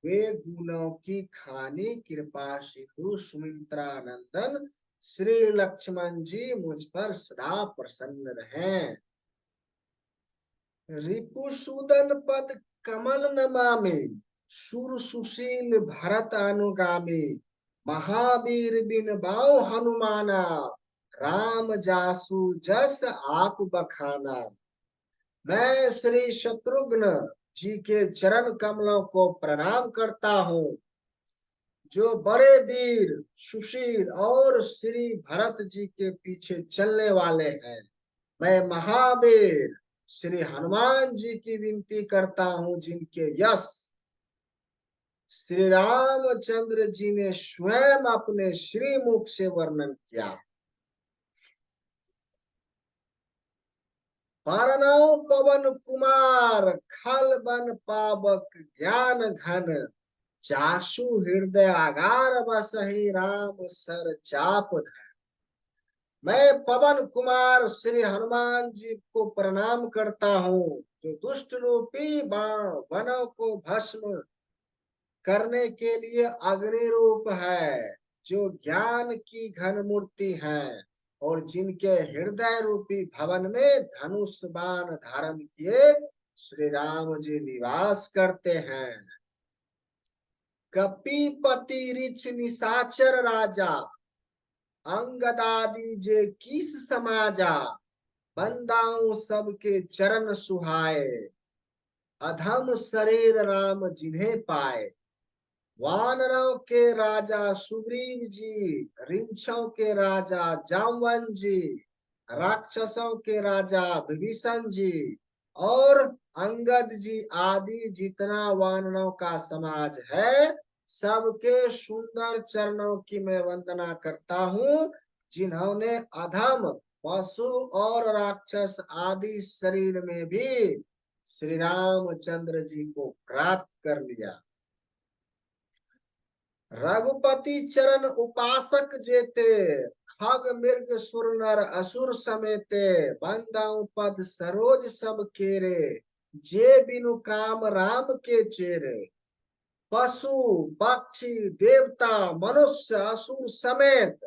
वे गुणों की खानी कृपा सिंधु सुमित्रा नंदन श्री लक्ष्मण जी मुझ पर सदा प्रसन्न रहें। रिपुसूदन पद कमल नमामि, सुर सुशील भरत अनुगामी, महावीर बिन बाऊ हनुमाना, राम जासु जस आप बखाना। मैं श्री शत्रुघ्न जी के चरण कमलों को प्रणाम करता हूँ, जो बड़े वीर सुशील और श्री भरत जी के पीछे चलने वाले हैं। मैं महावीर श्री हनुमान जी की विनती करता हूँ, जिनके यश श्री रामचंद्र जी ने स्वयं अपने श्री मुख से वर्णन किया। पारनौ पवन कुमार खल बन पावक ज्ञान घन, जासु हृदय आगार बसहि राम सर चाप धन। मैं पवन कुमार श्री हनुमान जी को प्रणाम करता हूँ, जो दुष्ट रूपी वनों को भस्म करने के लिए अग्नि रूप है, जो ज्ञान की घन मूर्ति है, और जिनके हृदय रूपी भवन में धनुष बाण धारण किए श्री राम जी निवास करते हैं। कपीपति ऋच निशाचर राजा, अंगदादि जे किस समाजा, बंदाओं सबके चरण सुहाए, अधम शरीर राम जिन्हें पाए। वानरों के राजा सुग्रीव जी, रिंछों के राजा जामवन जी, राक्षसों के राजा विभीषण जी और अंगद जी आदि जितना वानरों का समाज है, सबके सुंदर चरणों की मैं वंदना करता हूँ, जिन्होंने अधम पशु और राक्षस आदि शरीर में भी श्री रामचंद्र जी को प्राप्त कर लिया। रघुपति चरण उपासक जेते, खग मृग सुर नर असुर समेते, बंदाऊ पद सरोज सब केरे, जे बिनु काम राम के चेरे। पशु पक्षी देवता मनुष्य असुर समेत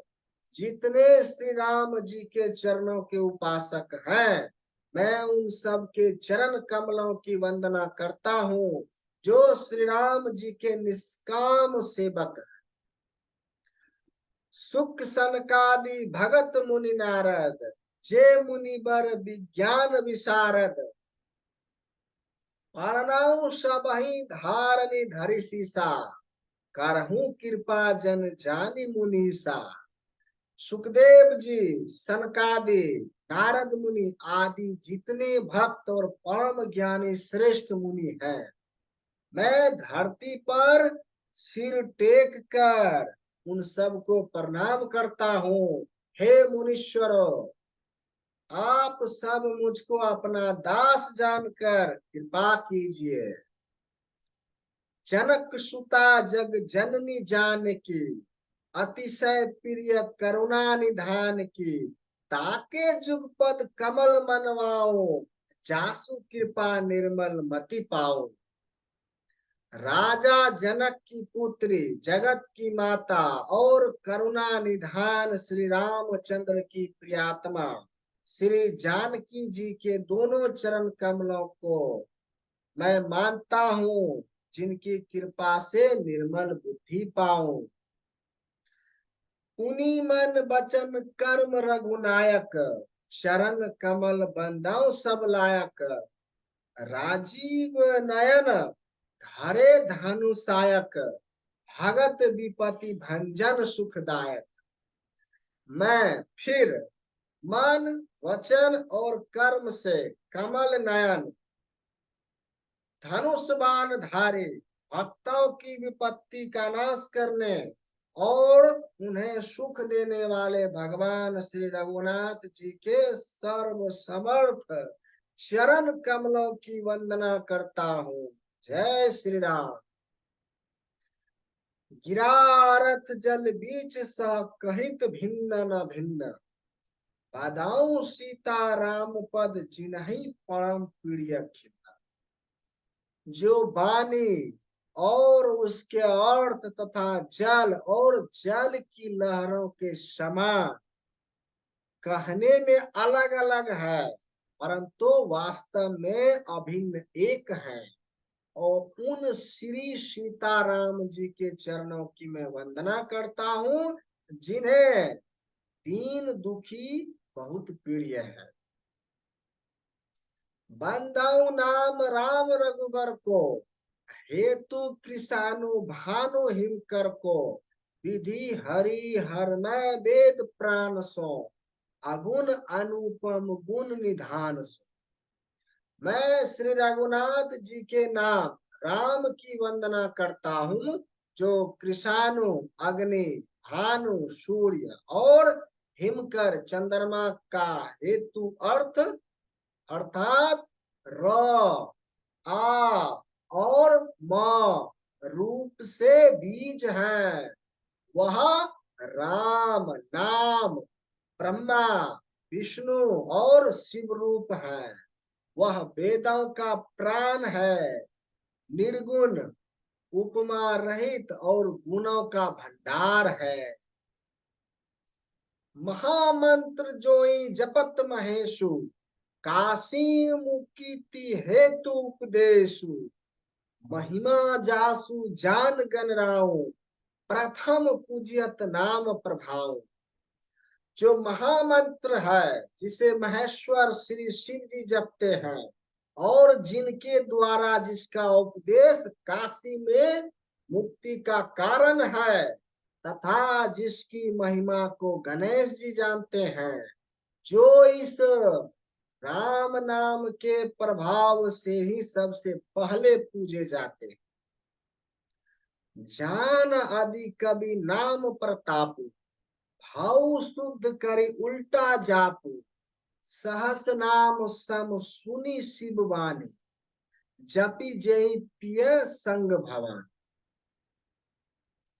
जितने श्री राम जी के चरणों के उपासक हैं, मैं उन सब के चरण कमलों की वंदना करता हूँ, जो श्री राम जी के निष्काम सेवक हैं। सुख सनकादि भगत मुनि नारद, जे मुनिबर विज्ञान विशारद, पारनाऊ सबहि धारनि धरि सीसा, करहूं कृपा जन जानि मुनीसा। सुखदेव जी, सनकादि, नारद मुनि आदि जितने भक्त और परम ज्ञानी श्रेष्ठ मुनि हैं, मैं धरती पर सिर टेक कर उन सबको प्रणाम करता हूँ। हे मुनीश्वरों, आप सब मुझको अपना दास जानकर कृपा कीजिए। जनक सुता जग जननी जान की, अतिशय प्रिय करुणा निधान की, ताके जुगपद कमल मनवाओ, जासु कृपा निर्मल मति पाओ। राजा जनक की पुत्री, जगत की माता और करुणा निधान श्री रामचंद्र की प्रियात्मा श्री जानकी जी के दोनों चरण कमलों को मैं मानता हूँ, जिनकी कृपा से निर्मल बुद्धि पाऊं। पुनि मन बचन कर्म रघुनायक, शरण कमल बंदाओ सब लायक। राजीव नयन धरे धनुषायक, भगत विपत्ति भंजन सुखदायक। मैं फिर मन वचन और कर्म से कमल नयन धनुष बाण धारे भक्तों की विपत्ति का नाश करने और उन्हें सुख देने वाले भगवान श्री रघुनाथ जी के सर्व समर्थ चरण कमलों की वंदना करता हूँ। जय श्री राम। गिरारथ जल बीच सह कहित भिन्न न भिन्न बदाऊं सीता राम पद जिन्हि परम प्रिय खिन्न। जो वाणी और उसके अर्थ तथा जल और जल की लहरों के समान कहने में अलग अलग है, परंतु वास्तव में अभिन्न एक है। और उन श्री सीताराम जी के चरणों की मैं वंदना करता हूँ, जिन्हें दीन दुखी बहुत प्रिय है। बंदाऊ नाम राम रघुबर को हेतु कृषाणु भानु हिमकर को विधि हरि हरमय वेद प्राण सो अगुण अनुपम गुण निधान सो। मैं श्री रघुनाथ जी के नाम राम की वंदना करता हूँ, जो कृषाणु अग्नि भानु सूर्य और हिमकर चंद्रमा का हेतु अर्थ अर्थात र आ और म रूप से बीज है। वह राम नाम ब्रह्मा विष्णु और शिव रूप है। वह वेदों का प्राण है, निर्गुण उपमा रहित और गुणों का भंडार है। महामंत्र जोई जपत महेशु काशी मुक्ति हेतु उपदेशु महिमा जासु जान गणराओ प्रथम पूज्यत नाम प्रभाव। जो महामंत्र है जिसे महेश्वर श्री शिव जी जपते हैं और जिनके द्वारा जिसका उपदेश काशी में मुक्ति का कारण है, तथा जिसकी महिमा को गणेश जी जानते हैं, जो इस राम नाम के प्रभाव से ही सबसे पहले पूजे जाते हैं। जान आदि कवि नाम प्रतापु भाव शुद्ध करी उल्टा जापू सहस नाम सम सुनी शिव वाणी जपी जय पिय संग भवन।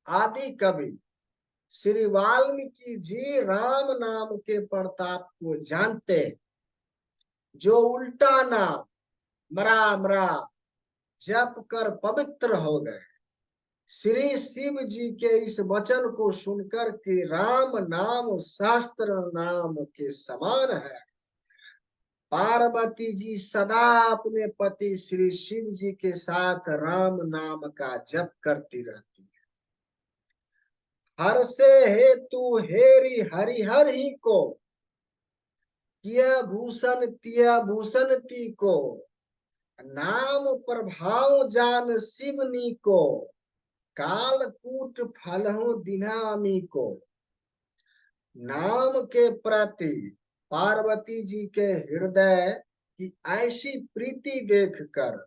आदि कवि श्री वाल्मीकि जी राम नाम के प्रताप को जानते, जो उल्टा नाम मरा मरा जप कर पवित्र हो गए। श्री शिव जी के इस वचन को सुनकर कि राम नाम शास्त्र नाम के समान है, पार्वती जी सदा अपने पति श्री शिव जी के साथ राम नाम का जप करती रहती है। हर से हेतु हेरी हरिहर ही को किया भूषण तिया भूषण ती को नाम प्रभाव जान शिवनी को कालकूट फलहु दिनामी को। नाम के प्रति पार्वती जी के हृदय की ऐसी प्रीति देखकर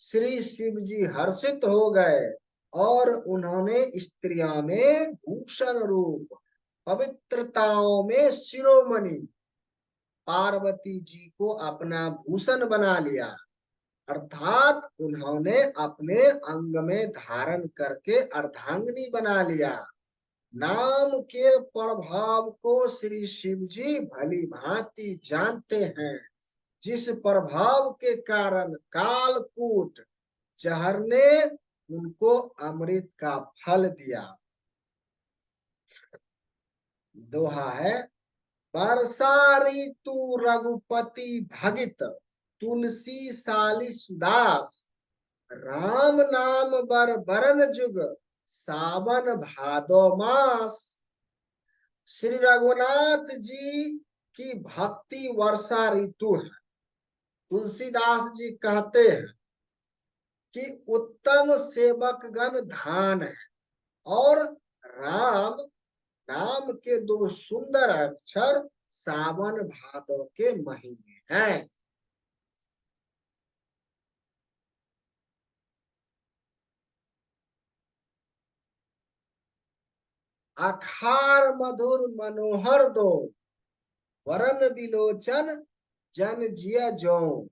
श्री शिव जी हर्षित हो गए और उन्होंने स्त्रियों में भूषण रूप पवित्रताओं में शिरोमणि पार्वती जी को अपना भूषण बना लिया, अर्थात उन्होंने अपने अंग में धारण करके अर्धांगिनी बना लिया। नाम के प्रभाव को श्री शिव जी भली भांति जानते हैं, जिस प्रभाव के कारण कालकूट जहर ने उनको अमृत का फल दिया। दोहा है, वर्षा ऋतु रघुपति भगित तुलसी साली सुदास राम नाम बर बरन जुग सावन भादो मास। श्री रघुनाथ जी की भक्ति वर्षा ऋतु है। तुलसीदास जी कहते हैं कि उत्तम सेवक गण धान है और राम नाम के दो सुंदर अक्षर सावन भादो के महीने हैं। अखार मधुर मनोहर दो, वरन विलोचन जन जिया जो,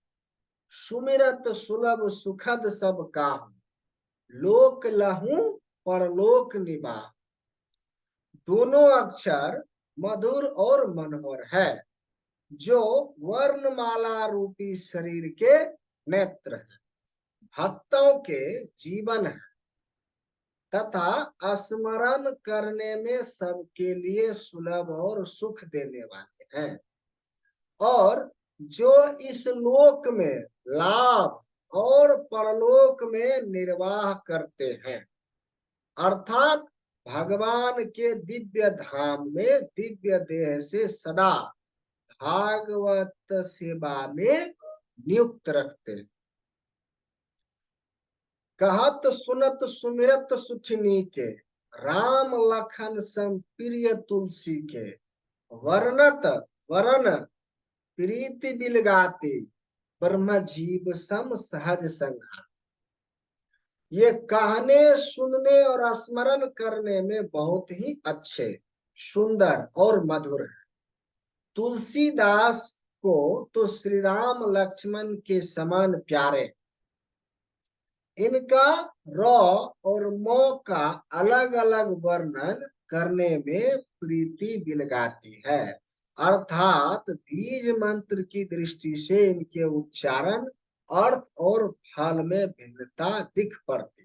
सुमिरत सुलभ सुखद सब काहू, लोक लहू परलोक निभा। दोनों अक्षर मधुर और मनोहर है, जो वर्णमाला रूपी शरीर के नेत्र है, भक्तों के जीवन है तथा स्मरण करने में सबके लिए सुलभ और सुख देने वाले हैं, और जो इस लोक में लाभ और परलोक में निर्वाह करते हैं, अर्थात भगवान के दिव्य धाम में दिव्य देह से सदा भागवत सेवा में नियुक्त रखते हैं। कहत सुनत सुमिरत सुठनी के, राम लखन सम प्रिय तुलसी के, वर्णत वरन प्रीति बिलगाते, ब्रह्म जीव सम सहज संघा। ये कहने सुनने और स्मरण करने में बहुत ही अच्छे, सुंदर और मधुर है। तुलसीदास को तो श्री राम लक्ष्मण के समान प्यारे। इनका र और म का अलग अलग वर्णन करने में प्रीति बिलगाती है, अर्थात बीज मंत्र की दृष्टि से इनके उच्चारण, अर्थ और फल में भिन्नता दिख पड़ती,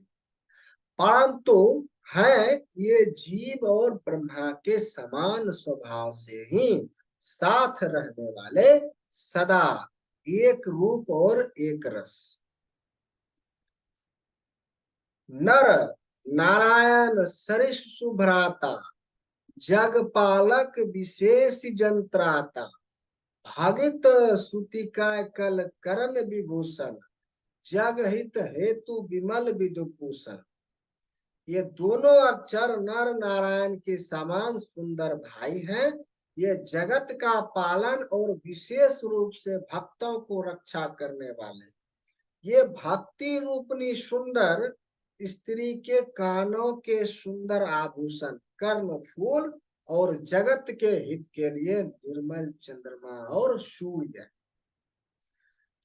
परंतु है ये जीव और ब्रह्मा के समान स्वभाव से ही साथ रहने वाले, सदा एक रूप और एक रस। नर नारायण सरिस सुभ्राता, जगपालक विशेष जंत्राता, भागित सुतिका कल करण विभूषण, जग हित हेतु विमल विदुभूषण। ये दोनों अक्षर नर नारायण के समान सुंदर भाई हैं। ये जगत का पालन और विशेष रूप से भक्तों को रक्षा करने वाले, ये भक्ति रूपनी सुंदर स्त्री के कानों के सुंदर आभूषण, कर्ण फूल और जगत के हित के लिए निर्मल चंद्रमा और सूर्य।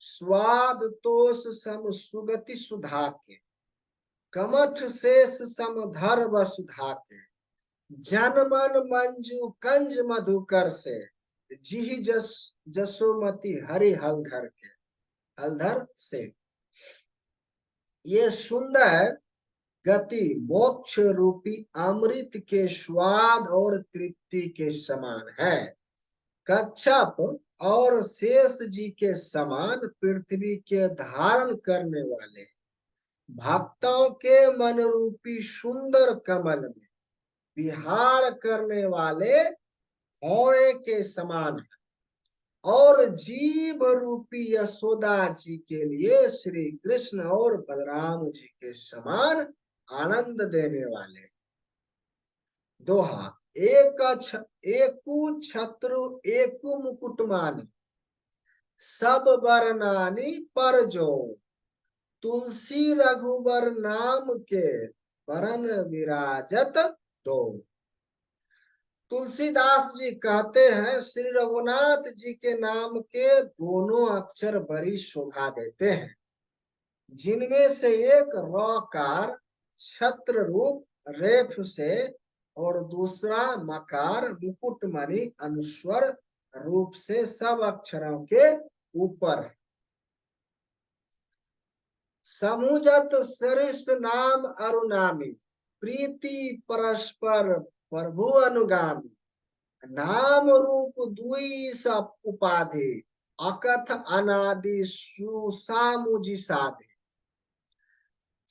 स्वाद तोष सम सुगति सुधा के, कमठ शेष सम धर वसुधा के, जन मन मंजू कंज मधुकर से, जिहि जसोमति हरि हलधर के, हलधर से। ये सुंदर गति मोक्ष रूपी अमृत के स्वाद और तृप्ति के समान है। कच्छप और शेष जी के समान पृथ्वी के धारण करने वाले, भक्तों के मन रूपी सुंदर कमल में विहार करने वाले घोड़े के समान है, और जीव रूपी यशोदा जी के लिए श्री कृष्ण और बलराम जी के समान आनंद देने वाले। दोहा एकु छत्रु एकु मुकुटमानी, सब बरनानी पर जो, तुलसी रघुबर नाम के वरन विराजत दो। तुलसीदास जी कहते हैं, श्री रघुनाथ जी के नाम के दोनों अक्षर बड़ी शोभा देते हैं, जिनमें से एक रकार छत्र रूप रेफ से और दूसरा मकार मुकुटमणि अनुस्वर रूप से सब अक्षरों के ऊपर है। समुजत सरिस नाम अरुणामी, प्रीति परस्पर प्रभु अनुगामी, नाम रूप दुई सब उपाधि, अकथ अनादि सुसामुजि साधे।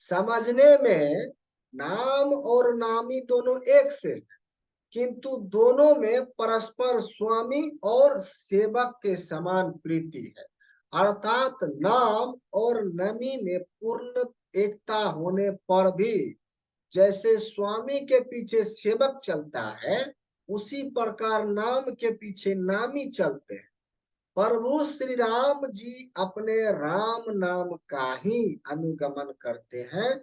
समझने में नाम और नामी दोनों एक से है, किंतु दोनों में परस्पर स्वामी और सेवक के समान प्रीति है, अर्थात नाम और नमी में पूर्ण एकता होने पर भी जैसे स्वामी के पीछे सेवक चलता है, उसी प्रकार नाम के पीछे नामी चलते हैं। प्रभु श्री राम जी अपने राम नाम का ही अनुगमन करते हैं,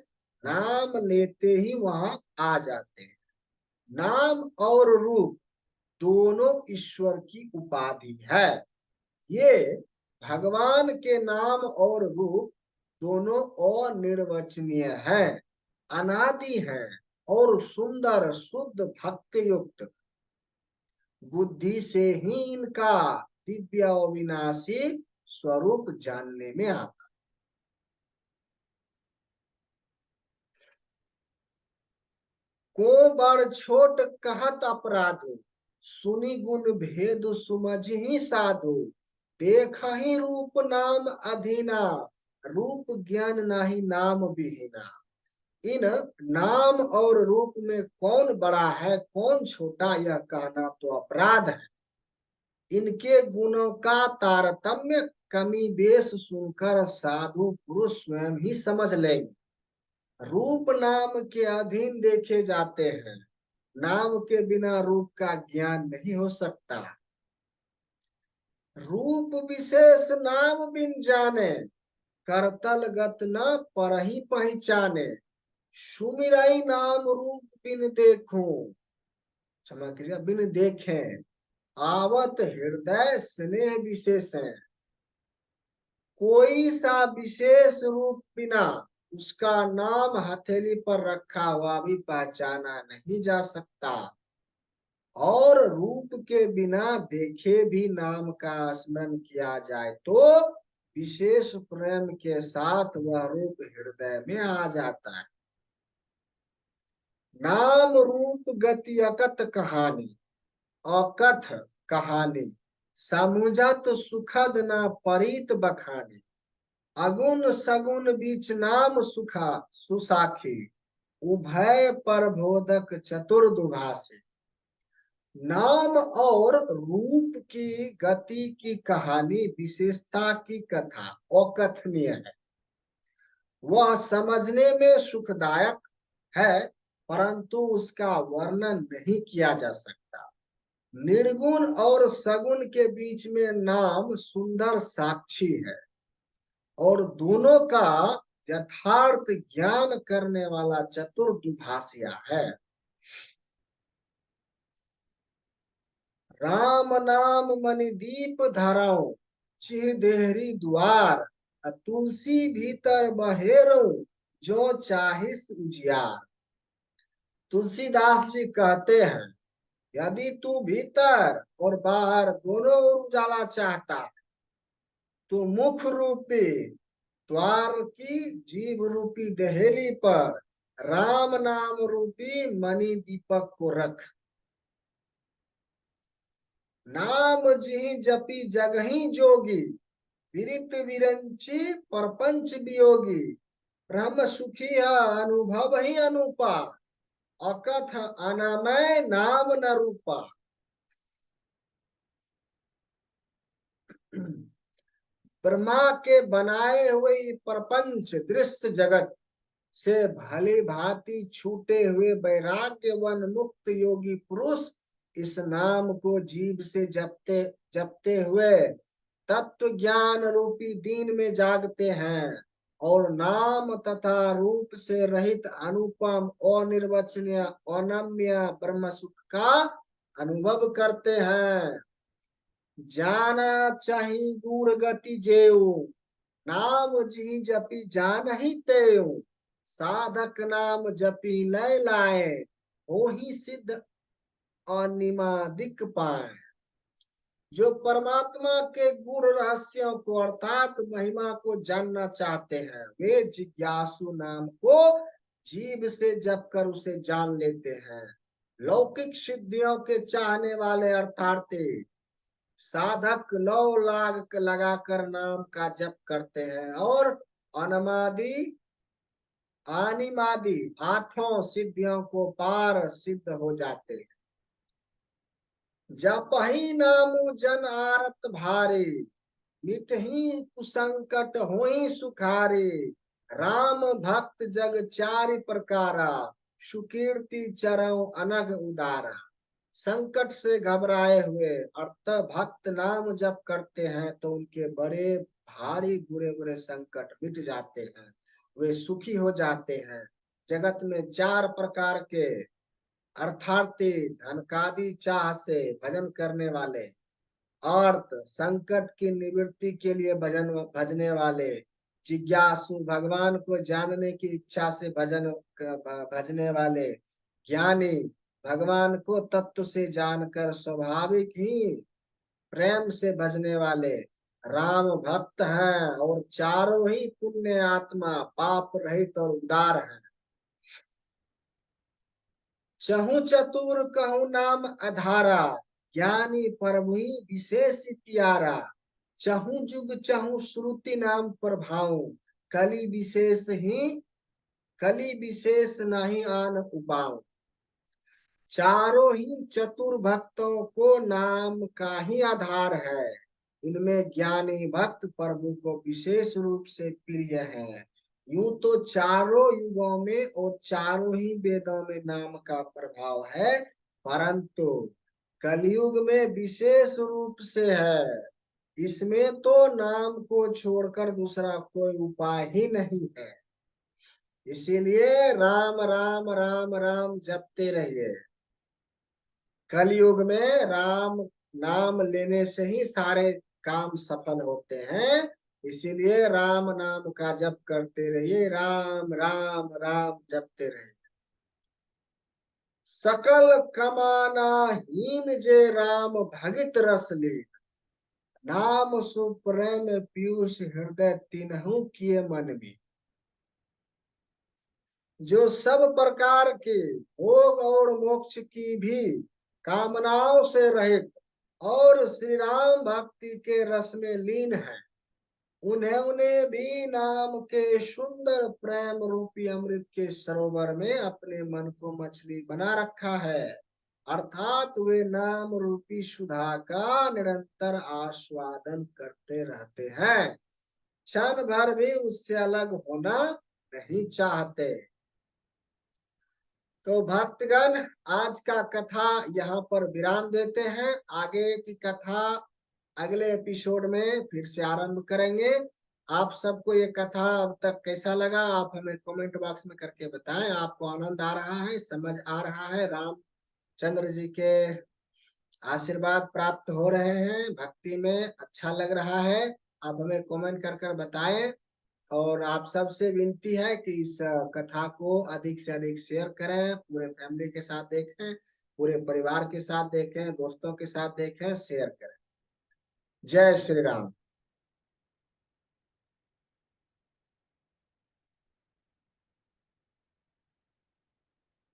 नाम लेते ही वहां आ जाते हैं। नाम और रूप दोनों ईश्वर की उपाधि है। ये भगवान के नाम और रूप दोनों अनिर्वचनीय हैं, अनादि हैं और सुंदर शुद्ध भक्त युक्त बुद्धि से ही इनका दिव्य अविनाशी स्वरूप जानने में आता। को बड़ छोट कहत अपराधो, सुनी गुण भेद सुमझ ही साधो, देख ही रूप नाम अधीना, रूप ज्ञान नाही नाम विहीना। इन नाम और रूप में कौन बड़ा है कौन छोटा, यह कहना तो अपराध है। इनके गुणों का तारतम्य कमी बेश सुनकर साधु पुरुष स्वयं ही समझ लेंगे। रूप नाम के अधीन देखे जाते हैं, नाम के बिना रूप का ज्ञान नहीं हो सकता। रूप विशेष नाम बिन जाने, करतल गत न परही पहचाने, सुमिरई नाम रूप बिन देखो, क्षमा कीजिए, बिन देखे आवत हृदय स्नेह विशेष है। कोई सा विशेष रूप बिना उसका नाम हथेली पर रखा हुआ भी पहचाना नहीं जा सकता, और रूप के बिना देखे भी नाम का स्मरण किया जाए तो विशेष प्रेम के साथ वह रूप हृदय में आ जाता है। नाम रूप गति अकथ कहानी, अकथ कहानी, समुझत सुखद ना परीत बखानी, अगुण सगुण बीच नाम सुखा सुसाखी, उभय प्रबोधक चतुर दुभाषी। नाम और रूप की गति की कहानी, विशेषता की कथा अकथनीय है। वह समझने में सुखदायक है, परंतु उसका वर्णन नहीं किया जा सकता। निर्गुण और सगुण के बीच में नाम सुंदर साक्षी है, और दोनों का यथार्थ ज्ञान करने वाला चतुर दुभाषिया है। राम नाम मणि दीप धराऊं, चिह देहरी द्वार, तुलसी भीतर बहेरो, जो चाहिस उजियार। तुलसीदास जी कहते हैं, यदि तू भीतर और बाहर दोनों ओर उजाला चाहता तो मुख रूपी द्वार की जीव रूपी दहेली पर राम नाम रूपी मणि दीपक को रख। नाम जिहि जपी जगही जोगी, विरित विरंची परपंच वियोगी, ब्रह्म सुखी अनुभव ही अनुपा, अकथ अनामय नाम न रूपा। ब्रह्मा के बनाए हुए प्रपंच दृश्य जगत से भली भांति छूटे हुए वैराग्यवन मुक्त योगी पुरुष इस नाम को जीव से जपते जपते हुए तत्व ज्ञान रूपी दीन में जागते हैं, और नाम तथा रूप से रहित अनुपम अनिर्वचनीय अनम्य ब्रह्म सुख का अनुभव करते हैं। जाना चाही गुण गति जेऊ, नाम जी जपी जान ही तेऊ, साधक नाम जपी लय लाए, हो ही सिद्ध अनिमादिक पाए। जो परमात्मा के गुण रहस्यों को अर्थात महिमा को जानना चाहते हैं, वे जिज्ञासु नाम को जीव से जप कर उसे जान लेते हैं। लौकिक सिद्धियों के चाहने वाले अर्थार्थी साधक लौ लाग लगाकर नाम का जप करते हैं, और अनमादि आनिमादि आठों सिद्धियों को पार सिद्ध हो जाते हैं। जपहि नामु जन आरत भारे, मिटहि कुसंकट होई सुखारे, राम भक्त जग चारि प्रकारा, सुकीर्ति चरौ अनग उदारा। संकट से घबराए हुए अर्थ भक्त नाम जप करते हैं तो उनके बड़े भारी बुरे बुरे संकट मिट जाते हैं, वे सुखी हो जाते हैं। जगत में चार प्रकार के अर्थार्थी धनकादि चाह से भजन करने वाले, अर्थ संकट की निवृत्ति के लिए भजन भजने वाले, जिज्ञासु भगवान को जानने की इच्छा से भजने वाले, ज्ञानी भगवान को तत्व से जानकर स्वाभाविक ही प्रेम से भजने वाले, राम भक्त हैं और चारों ही पुण्य आत्मा पाप रहित और उदार हैं। चहु चतुर कहु नाम अधारा, ज्ञानी प्रभु ही विशेष प्यारा। चहु जुग चहु श्रुति नाम प्रभाव, कली विशेष नहीं आन उपाव। चारों ही चतुर भक्तों को नाम का ही आधार है। इनमें ज्ञानी भक्त प्रभु को विशेष रूप से प्रिय है। यूं तो चारों युगों में और चारों ही वेदों में नाम का प्रभाव है, परंतु कलयुग में विशेष रूप से है। इसमें तो नाम को छोड़कर दूसरा कोई उपाय ही नहीं है। इसीलिए राम राम राम राम जपते रहिए। कलयुग में राम नाम लेने से ही सारे काम सफल होते हैं। इसीलिए राम नाम का जप करते रहिए, राम राम राम जपते रहिए। सकल कमाना हीन जे राम भगित रस लीन, नाम सुप्रेम पीयूष हृदय तिन्हु किए मन में। जो सब प्रकार के भोग और मोक्ष की भी कामनाओं से रहित और श्री राम भक्ति के रस में लीन है, उन्हें भी नाम के सुंदर प्रेम रूपी अमृत के सरोवर में अपने मन को मछली बना रखा है। अर्थात वे नाम रूपी सुधा का निरंतर आस्वादन करते रहते हैं, क्षण भर भी उससे अलग होना नहीं चाहते। तो भक्तगण, आज का कथा यहाँ पर विराम देते हैं। आगे की कथा अगले एपिसोड में फिर से आरंभ करेंगे। आप सबको ये कथा अब तक कैसा लगा, आप हमें कमेंट बॉक्स में करके बताएं। आपको आनंद आ रहा है, समझ आ रहा है, रामचंद्र जी के आशीर्वाद प्राप्त हो रहे हैं, भक्ति में अच्छा लग रहा है, आप हमें कमेंट कर कर बताएं। और आप सबसे विनती है कि इस कथा को अधिक से अधिक शेयर करें, पूरे फैमिली के साथ देखें, पूरे परिवार के साथ देखें, दोस्तों के साथ देखें, शेयर करें। जय श्री राम।